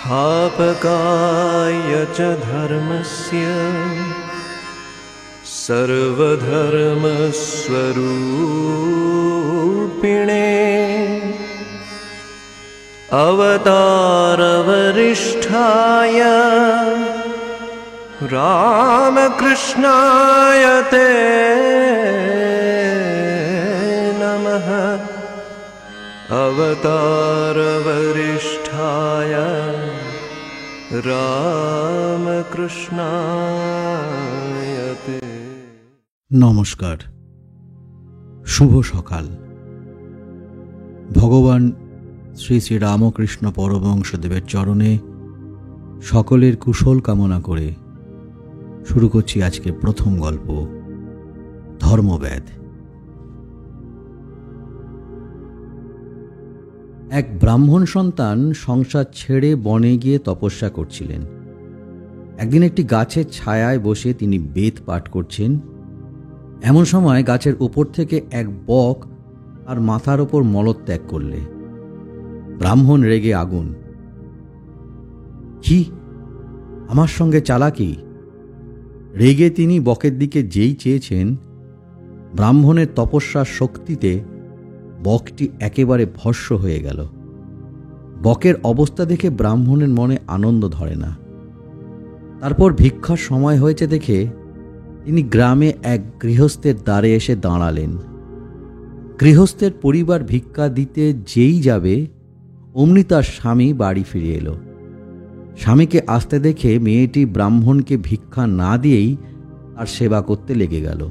स्थापकाय च धर्मस्य सर्वधर्मस्वरूपिणे अवतारवरिष्ठाय रामकृष्णाय ते नमः। अवतारवरिष्ठाय रामकृष्णाय ते। নমস্কার, শুভ সকাল। ভগবান শ্রী শ্রী রামকৃষ্ণ পরমহংসদেবের চরণে সকলের কুশল কামনা করে শুরু করছি আজকের প্রথম গল্প, ধর্মবেদ। এক ব্রাহ্মণ সন্তান সংসার ছেড়ে বনে গিয়ে তপস্যা করছিলেন। একদিন একটি গাছের ছায়ায় বসে তিনি বেদ পাঠ করছেন। এমন সময় গাছের উপর থেকে এক বক আর মাথার ওপর মলত্যাগ করলে। ব্রাহ্মণ রেগে আগুন। কি আমার সঙ্গে চালাকি! রেগে তিনি বকের দিকে যেই চেয়েছেন, ব্রাহ্মণের তপস্যার শক্তিতে বকটি একেবারে ভস্ম হয়ে গেল। বকের অবস্থা দেখে ব্রাহ্মণের মনে আনন্দ ধরে না। তারপর ভিক্ষার সময় হয়েছে দেখে তিনি গ্রামে এক গৃহস্থের দ্বারে এসে দাঁড়ালেন। গৃহস্থের পরিবার ভিক্ষা দিতে যেই যাবে, অমনি তার স্বামী বাড়ি ফিরে এলো। স্বামীকে আসতে দেখে মেয়েটি ব্রাহ্মণকে ভিক্ষা না দিয়েই তার সেবা করতে লেগে গেল।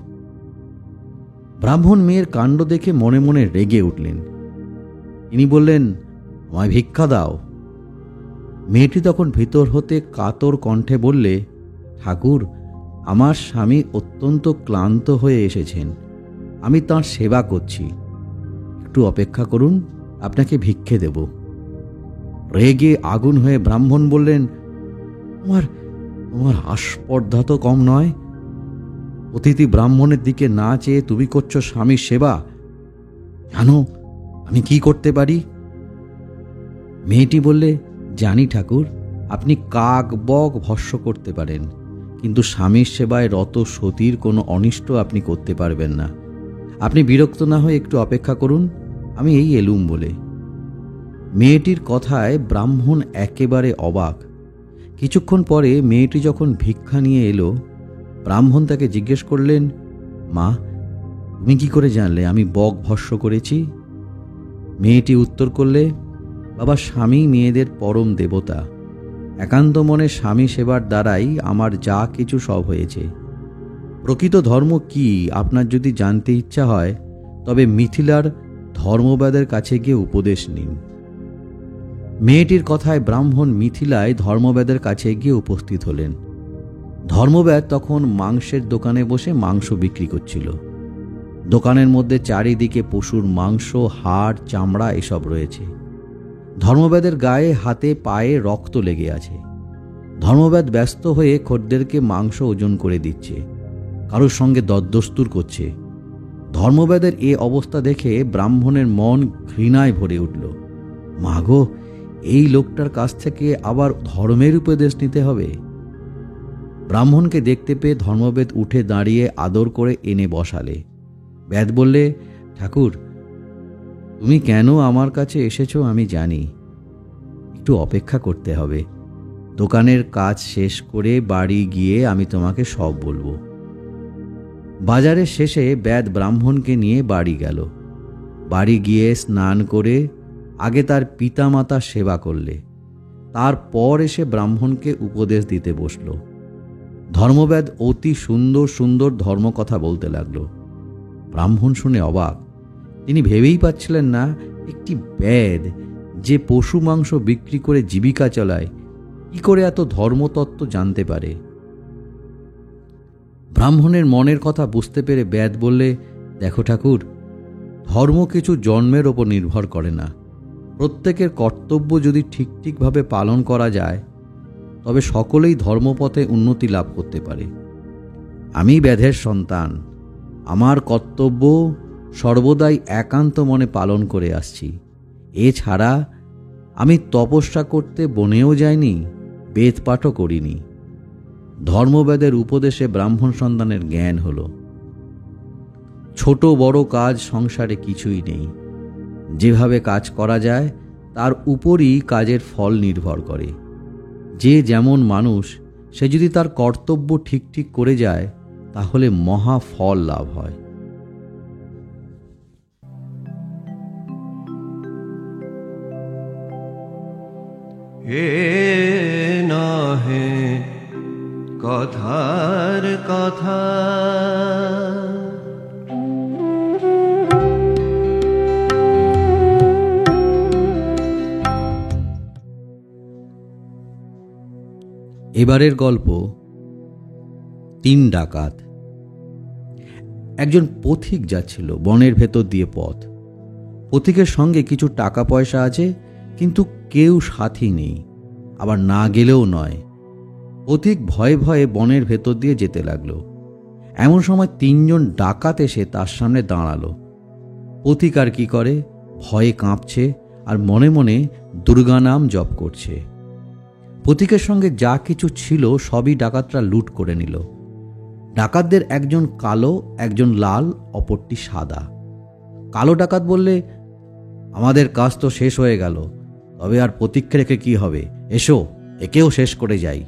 ব্রাহ্মণ মেয়ের কাণ্ড দেখে মনে মনে রেগে উঠলেন। তিনি বললেন, আমায় ভিক্ষা দাও। মেয়েটি তখন ভিতর হতে কাতর কণ্ঠে বললে, ঠাকুর, আমার স্বামী অত্যন্ত ক্লান্ত হয়ে এসেছেন, আমি তাঁর সেবা করছি, একটু অপেক্ষা করুন, আপনাকে ভিক্ষে দেব। রেগে আগুন হয়ে ব্রাহ্মণ বললেন, তোমার আস্পর্ধা তো কম নয়। অতিথি ব্রাহ্মণের দিকে না চেয়ে তুমি করছো স্বামীর সেবা। জানো আমি কি করতে পারি? মেয়েটি বললে, জানি ঠাকুর, আপনি কাক বক ভস্ম করতে পারেন, কিন্তু স্বামীর সেবায় রত সতীর কোনো অনিষ্ট আপনি করতে পারবেন না। আপনি বিরক্ত না হয়ে একটু অপেক্ষা করুন, আমি এই এলুম বলে। মেয়েটির কথায় ব্রাহ্মণ একেবারে অবাক। কিছুক্ষণ পরে মেয়েটি যখন ভিক্ষা নিয়ে এলো, ব্রাহ্মণ তাকে জিজ্ঞেস করলেন, মা, তুমি কি করে জানলে আমি বক ভস্ম করেছি? মেয়েটি উত্তর করলে, বাবা, স্বামী মেয়েদের পরম দেবতা। একান্ত মনে স্বামী সেবার দ্বারাই আমার যা কিছু সব হয়েছে। প্রকৃত ধর্ম কি আপনার যদি জানতে ইচ্ছা হয়, তবে মিথিলার ধর্মবেদের কাছে গিয়ে উপদেশ নিন। মেয়েটির কথায় ব্রাহ্মণ মিথিলায় ধর্মবেদের কাছে গিয়ে উপস্থিত হলেন। ধর্মবেদ তখন মাংসের দোকানে বসে মাংস বিক্রি করছিল। দোকানের মধ্যে চারিদিকে পশুর মাংস, হাড়, চামড়া এসব রয়েছে। ধর্মবেদের গায়ে হাতে পায়ে রক্ত লেগে আছে। ধর্মবেদ ব্যস্ত হয়ে খদ্দেরকে মাংস ওজন করে দিচ্ছে, কারোর সঙ্গে দরদস্তুর করছে। ধর্মবেদের এ অবস্থা দেখে ব্রাহ্মণের মন ঘৃণায় ভরে উঠল। মাগো, এই লোকটার কাছ থেকে আবার ধর্মের উপদেশ নিতে হবে। ব্রাহ্মণকে দেখতে পেয়ে ধর্মবেদ উঠে দাঁড়িয়ে আদর করে এনে বসালে। বেদ বললে, ঠাকুর, তুমি কেন আমার কাছে এসেছো আমি জানি, একটু অপেক্ষা করতে হবে। দোকানের কাজ শেষ করে বাড়ি গিয়ে আমি তোমাকে সব বলবো। বাজারের শেষে বেদ ব্রাহ্মণকে নিয়ে বাড়ি গেল। বাড়ি গিয়ে স্নান করে আগে তার পিতামাতা সেবা করলে, তারপর এসে ব্রাহ্মণকে উপদেশ দিতে বসল। ধর্মবেদ অতি সুন্দর সুন্দর ধর্মকথা বলতে লাগলো। ব্রাহ্মণ শুনে অবাক। তিনি ভেবেই পাচ্ছিলেন না, একটি বেদ যে পশু মাংস বিক্রি করে জীবিকা চালায়, কি করে এত ধর্মতত্ত্ব জানতে পারে। ব্রাহ্মণের মনের কথা বুঝতে পেরে বেদ বললে, দেখো ঠাকুর, ধর্ম কিছু জন্মের ওপর নির্ভর করে না। প্রত্যেকের কর্তব্য যদি ঠিকভাবে পালন করা যায়, তবে সকলেই ধর্মপথে উন্নতি লাভ করতে পারে। আমি বেদের সন্তান, আমার কর্তব্য সর্বদাই একান্ত মনে পালন করে আসছি। এছাড়া আমি তপস্যা করতে বনেও যাইনি, বেদ পাঠও করিনি। ধর্মবেদের উপদেশে ব্রাহ্মণ সন্তানের জ্ঞান হল। ছোট বড় কাজ সংসারে কিছুই নেই। যেভাবে কাজ করা যায় তার উপরই কাজের ফল নির্ভর করে। যে যেমন মানুষ, সে যদি তার কর্তব্য ঠিক ঠিক করে যায় তাহলে মহা ফল লাভ হয়। এ নহে কথার কথা, এবারের গল্প 3 ডাকাত। একজন পথিক যাচ্ছিল বনের ভেতর দিয়ে পথ। পথিকের সঙ্গে কিছু টাকা পয়সা আছে, কিন্তু কেউ সাথী নেই, আবার না গেলেও নয়। পথিক ভয়ে ভয়ে বনের ভেতর দিয়ে যেতে লাগলো। এমন সময় 3 জন ডাকাত এসে তার সামনে দাঁড়ালো। পথিক আর কি করে, ভয়ে কাঁপছে আর মনে মনে দুর্গা নাম জপ করছে। পথিকের সঙ্গে যা কিছু ছিল সবই ডাকাতরা লুট করে নিল। ডাকাতদের একজন কালো, একজন লাল, অপরটি সাদা। কালো ডাকাত বললে, আমাদের কাজ তো শেষ হয়ে গেল, তবে আর প্রতীক্ষা রেখে কি হবে, এসো একেও শেষ করে যাই।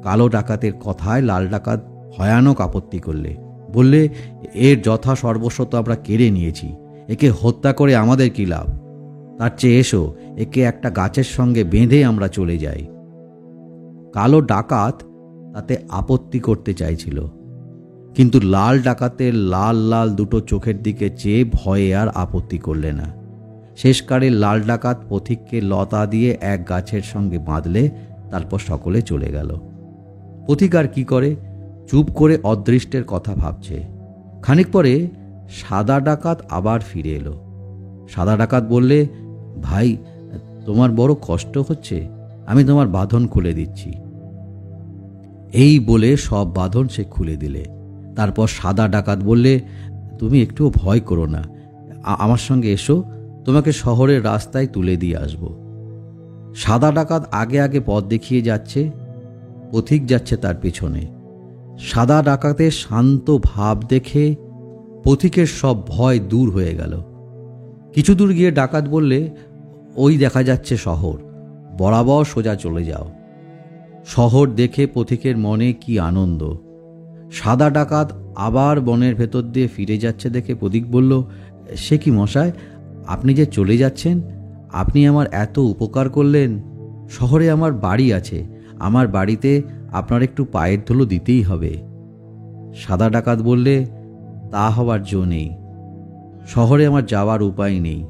কালো ডাকাতের কথায় লাল ডাকাত ভয়ানক আপত্তি করলে, বললে, এর যথা সর্বস্ব তো আমরা কেড়ে নিয়েছি, একে হত্যা করে আমাদের কি লাভ? তার চেয়ে এসো একে একটা গাছের সঙ্গে বেঁধে আমরা চলে যাই। কালো ডাকাত তাতে আপত্তি করতে চাইছিল, কিন্তু লাল ডাকাতের লাল লাল দুটো চোখের দিকে চেয়ে ভয়ে আর আপত্তি করলে না। শেষকালে লাল ডাকাত পথিককে লতা দিয়ে এক গাছের সঙ্গে বাঁধলে, তারপর সকলে চলে গেল। পথিক আর কি করে, চুপ করে অদৃষ্টের কথা ভাবছে। খানিক পরে সাদা ডাকাত আবার ফিরে এলো। সাদা ডাকাত বললে, ভাই, তোমার বড় কষ্ট হচ্ছে, আমি তোমার বাঁধন খুলে দিচ্ছি। এই বলে সব বাঁধন সে খুলে দিলে। তারপর সাদা ডাকাত বললে, তুমি একটুও ভয় করো না, আমার সঙ্গে এসো, তোমাকে শহরের রাস্তায় তুলে দিয়ে আসব। সাদা ডাকাত আগে আগে পথ দেখিয়ে যাচ্ছে, পথিক যাচ্ছে তার পেছনে। সাদা ডাকাতের শান্ত ভাব দেখে পথিকের সব ভয় দূর হয়ে গেল। কিছু দূর গিয়ে ডাকাত বললে, ওই দেখা যাচ্ছে শহর, বরাবর সোজা চলে যাও। শহর দেখে পথিকের মনে কি আনন্দ। সাদা ডাকাত আবার বনের ভেতর দিয়ে ফিরে যাচ্ছে দেখে পথিক বলল, সে কি মশাই, আপনি যে চলে যাচ্ছেন, আপনি আমার এত উপকার করলেন। শহরে আমার বাড়ি আছে, আমার বাড়িতে আপনার একটু পায়ের ধুলো দিতেই হবে। সাদা ডাকাত বললে, তা হবার জো নেই, শহরে আমার যাওয়ার উপায় নেই,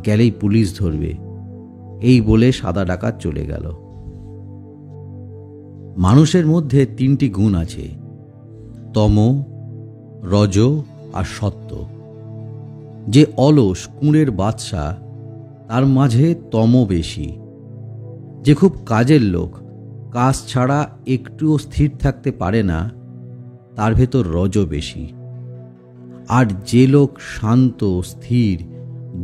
গেলেই পুলিশ ধরবে। এই বলে সাদা ডাকাত চলে গেল। মানুষের মধ্যে 3টি গুণ আছে, তম, রজ আর সত্য। যে অলস কুঁড়ের বাদশা, তার মাঝে তম বেশি। যে খুব কাজের লোক, কাজ ছাড়া একটুও স্থির থাকতে পারে না, তার ভেতর রজ বেশি। আর যে লোক শান্ত স্থির,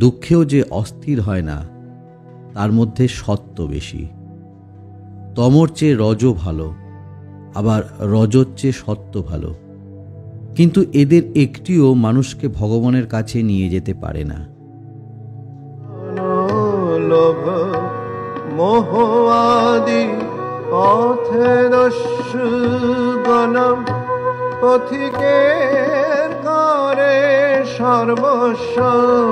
দুঃখেও যে অস্থির হয় না, তার মধ্যে সত্য বেশি। তমর চেয়ে রজ ভালো, আবার রজর চেয়ে সত্য ভালো, কিন্তু এদের একটিও মানুষকে ভগবানের কাছে নিয়ে যেতে পারে না। লোভ মোহ আদি পথে দস্যুগণ, পথিকের করে সর্বসমশন,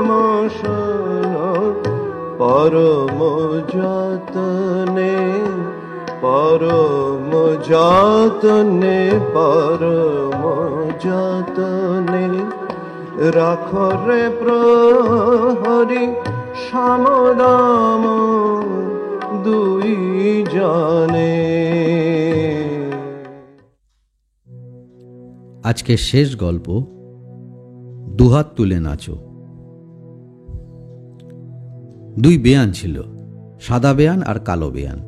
পরম যতনে পরম যতনে পরম যতনে, রাখো রে প্রহরী সমদাম দুই জনে। আজকের শেষ গল্প, দুহাত তুলে নাচো। 2 বেয়ান ছিল, সাদা বেয়ান আর কালো বেয়ান।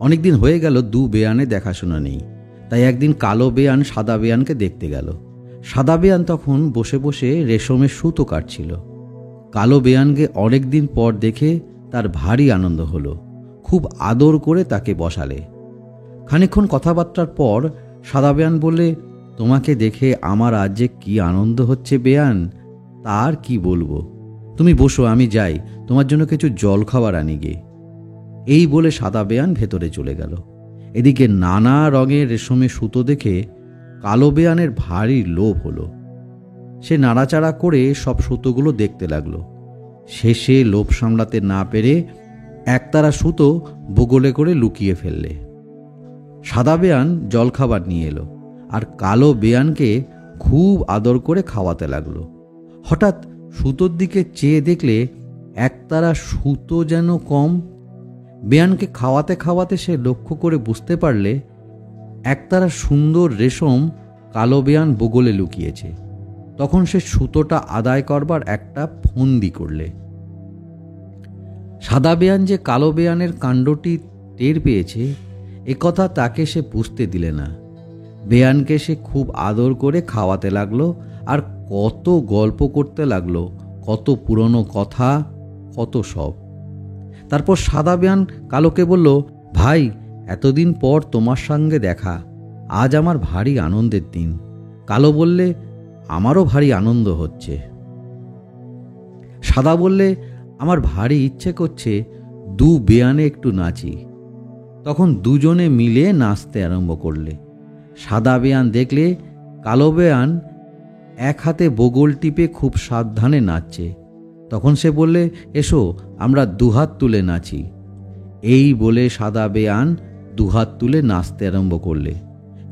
অনেকদিন হয়ে গেল 2 বেয়ানে দেখাশোনা নেই, তাই একদিন কালো বেয়ান সাদা বেয়ানকে দেখতে গেল। সাদা বেয়ান তখন বসে বসে রেশমের সুতো কাটছিল। কালো বেয়ানকে অনেকদিন পর দেখে তার ভারী আনন্দ হলো। খুব আদর করে তাকে বসালে। খানিকক্ষণ কথাবার্তার পর সাদা বেয়ান বললে, তোমাকে দেখে আমার আজ যে কি আনন্দ হচ্ছে বেয়ান, তার কি বলবো। তুমি বসো, আমি যাই, তোমার জন্য কিছু জল খাবার আনি গে। এই বলে সাদা বেয়ান ভেতরে চলে গেল। এদিকে নানা রঙের রেশমে সুতো দেখে কালো বেয়ানের ভারী লোভ হলো। সে নাড়াচাড়া করে সব সুতোগুলো দেখতে লাগলো। শেষে লোভ সামলাতে না পেরে একতারা সুতো বগলে করে লুকিয়ে ফেললে। সাদা বেয়ান জলখাবার নিয়ে এলো আর কালো বেয়ানকে খুব আদর করে খাওয়াতে লাগলো। হঠাৎ সুতোর দিকে চেয়ে দেখলে একতারা সুতো যেন কম। বেয়ানকে খাওয়াতে খাওয়াতে সে লক্ষ্য করে বুঝতে পারলে একতারা সুন্দর রেশম কালো বেয়ান বগলে লুকিয়েছে। তখন সে সুতোটা আদায় করবার একটা ফন্দি করলে। সাদা বেয়ান যে কালো বেয়ানের কাণ্ডটি টের পেয়েছে একথা তাকে সে বুঝতে দিলে না। বেয়ানকে সে খুব আদর করে খাওয়াতে লাগলো আর কত গল্প করতে লাগলো, কত পুরনো কথা, কত সব। তারপর সাদা বেয়ান কালোকে বলল, ভাই, এতদিন পর তোমার সঙ্গে দেখা, আজ আমার ভারী আনন্দের দিন। কালো বললে, আমারও ভারী আনন্দ হচ্ছে। সাদা বললে, আমার ভারী ইচ্ছে করছে দু বেয়ানে একটু নাচি। তখন দুজনে মিলে নাচতে আরম্ভ করলে। সাদা বেয়ান দেখলে কালো বেয়ান এক হাতে বগল টিপে খুব সাবধানে নাচছে। তখন সে বললে, এসো আমরা দুহাত তুলে নাচি। এই বলে সাদা বেয়ান দুহাত তুলে নাচতে আরম্ভ করলে।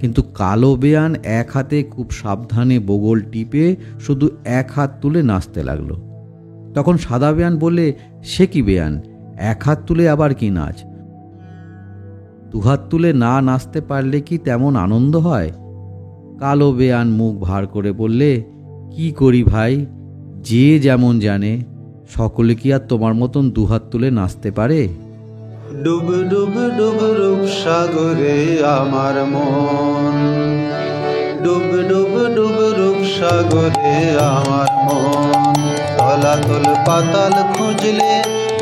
কিন্তু কালো বেয়ান এক হাতে খুব সাবধানে বগল টিপে শুধু এক হাত তুলে নাচতে লাগলো। তখন সাদা বেয়ান বললে, সে কি বেয়ান, এক হাত তুলে আবার কি নাচ? দুহাত তুলে না নাচতে পারলে কি তেমন আনন্দ হয়? কালো বেয়ান মুখ ভার করে বললে, কি করি ভাই, যে যেমন জানে, সকলে কি আর তোমার মতন দুহাত তুলে নাচতে পারে? ডুব ডুব ডুব রূপ সাগরে আমার মন, ডুব ডুব ডুব রূপ সাগরে আমার মন। তলাতল পাতাল খুঁজলে,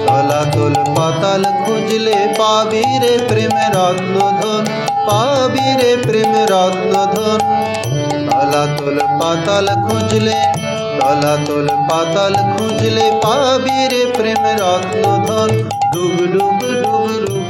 তলাতল পাতাল খুঁজলে পাবি রে প্রেম রত্নধন, পাবি রে প্রেম রত্নধন। তলাতল পাতাল খুঁজলে, তলাতল পাতাল খুঁজলে পাবি রে প্রেম রত্নধন। ডুব ডুব ডুব ডুব